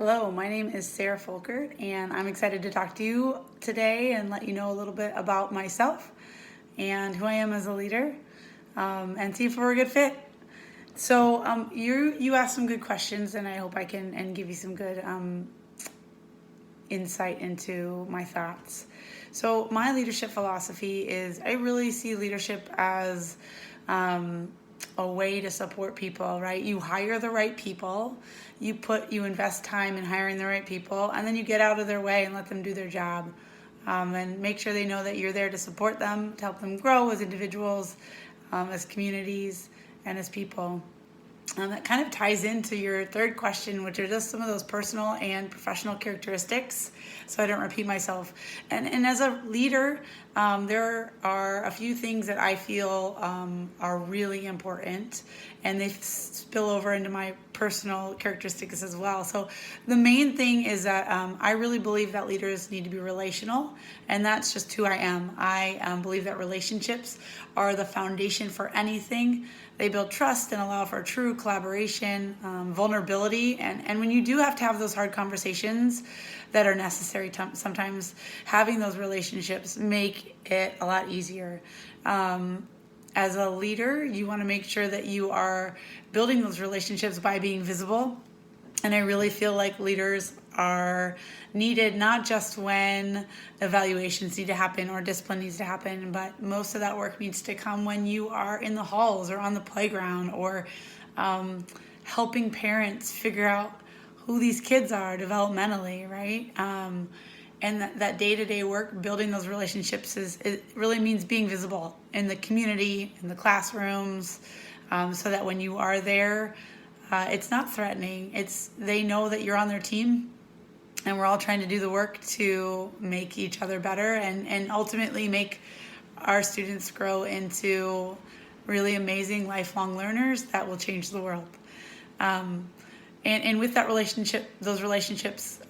Hello, my name is Sara Folkert, and I'm excited to talk to you today and let you know a little bit about myself and who I am as a leader, and see if we're a good fit. So you asked some good questions, and I hope I can and give you some good insight into my thoughts. So my leadership philosophy is I really see leadership as a way to support people, right? You hire the right people, you invest time in hiring the right people, and then you get out of their way and let them do their job. And make sure they know that you're there to support them, to help them grow as individuals, as communities, and as people. That kind of ties into your third question, which are just some of those personal and professional characteristics, so I don't repeat myself. And as a leader, there are a few things that I feel are really important, and they spill over into my personal characteristics as well. So the main thing is that I really believe that leaders need to be relational, and that's just who I am. I believe that relationships are the foundation for anything. They build trust and allow for true collaboration, vulnerability, and when you do have to have those hard conversations that are necessary, sometimes having those relationships make it a lot easier. As a leader, you want to make sure that you are building those relationships by being visible. And I really feel like leaders are needed not just when evaluations need to happen or discipline needs to happen, but most of that work needs to come when you are in the halls or on the playground or helping parents figure out who these kids are developmentally, right? And that day-to-day work, building those relationships, it really means being visible in the community, in the classrooms, so that when you are there, it's not threatening. They know that you're on their team, and we're all trying to do the work to make each other better and ultimately make our students grow into really amazing lifelong learners that will change the world. And with that relationship, those relationships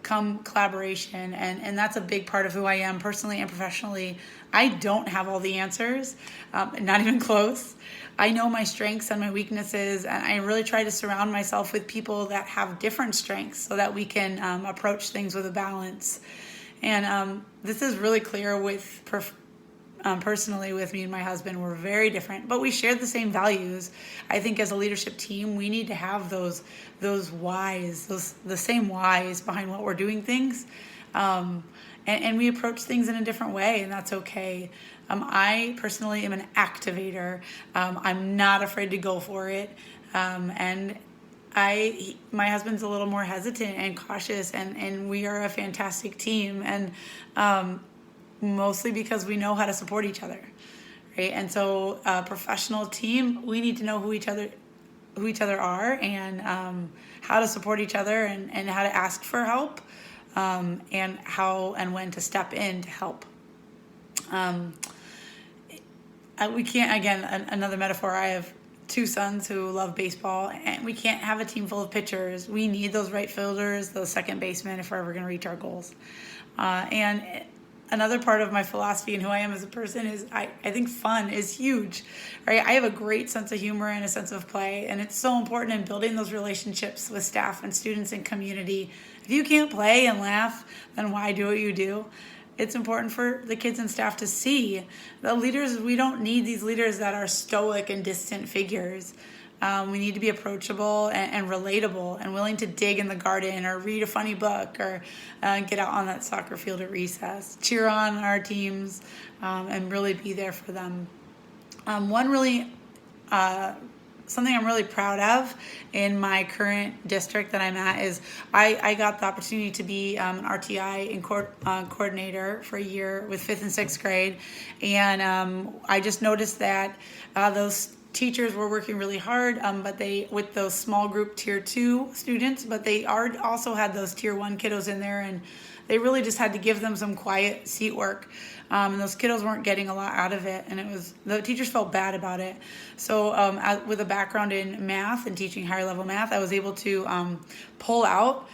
come collaboration, and that's a big part of who I am personally and professionally. I don't have all the answers, not even close. I know my strengths and my weaknesses, and I really try to surround myself with people that have different strengths so that we can approach things with a balance. And this is really clear with personally with me and my husband. We're very different, but we share the same values. I think as a leadership team, we need to have those whys, the same whys behind what we're doing things. And we approach things in a different way, and that's okay. I personally am an activator. I'm not afraid to go for it. And my husband's a little more hesitant and cautious, and we are a fantastic team. And mostly because we know how to support each other, right? And so a professional team, we need to know who each other are, and how to support each other, and how to ask for help, and how and when to step in to help. We can't, again, another metaphor, I have two sons who love baseball, and we can't have a team full of pitchers. We need those right fielders, those second basemen, if we're ever going to reach our goals. And another part of my philosophy and who I am as a person is I think fun is huge, right? I have a great sense of humor and a sense of play, and it's so important in building those relationships with staff and students and community. If you can't play and laugh, then why do what you do? It's important for the kids and staff to see the leaders. We don't need these leaders that are stoic and distant figures. We need to be approachable and relatable and willing to dig in the garden or read a funny book or get out on that soccer field at recess, cheer on our teams, and really be there for them. Something I'm really proud of in my current district that I'm at is I got the opportunity to be an RTI and coordinator for a year with 5th and 6th grade. And I just noticed that those teachers were working really hard, but with those small group tier 2 students, but they also had those tier 1 kiddos in there, and they really just had to give them some quiet seat work. And those kiddos weren't getting a lot out of it, and the teachers felt bad about it. So with a background in math and teaching higher level math, I was able to pull out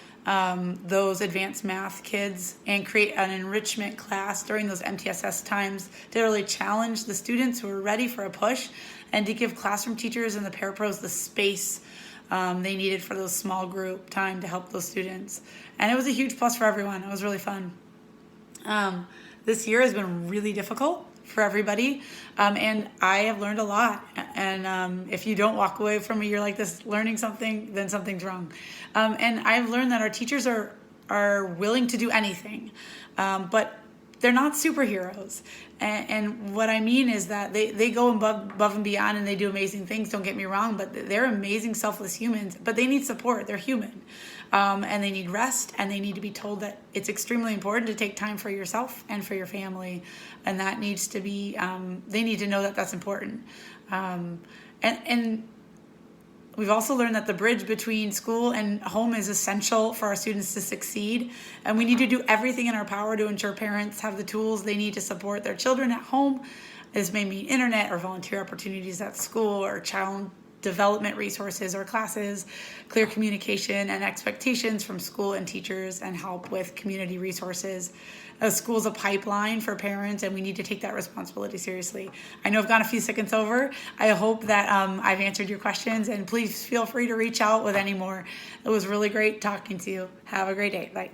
those advanced math kids and create an enrichment class during those MTSS times to really challenge the students who were ready for a push, and to give classroom teachers and the parapros the space they needed for those small group time to help those students. And it was a huge plus for everyone. It was really fun. This year has been really difficult for everybody, and I have learned a lot. And if you don't walk away from a year like this learning something, then something's wrong. And I've learned that our teachers are willing to do anything, but they're not superheroes. And what I mean is that they go above and beyond, and they do amazing things, don't get me wrong, but they're amazing, selfless humans, but they need support. They're human. And they need rest, and they need to be told that it's extremely important to take time for yourself and for your family. And that needs to be, they need to know that that's important. And we've also learned that the bridge between school and home is essential for our students to succeed. And we need to do everything in our power to ensure parents have the tools they need to support their children at home. This may mean internet or volunteer opportunities at school, or child development resources or classes, clear communication and expectations from school and teachers, and help with community resources. School's a pipeline for parents, and we need to take that responsibility seriously. I know I've gone a few seconds over. I hope that I've answered your questions, and please feel free to reach out with any more. It was really great talking to you. Have a great day. Bye.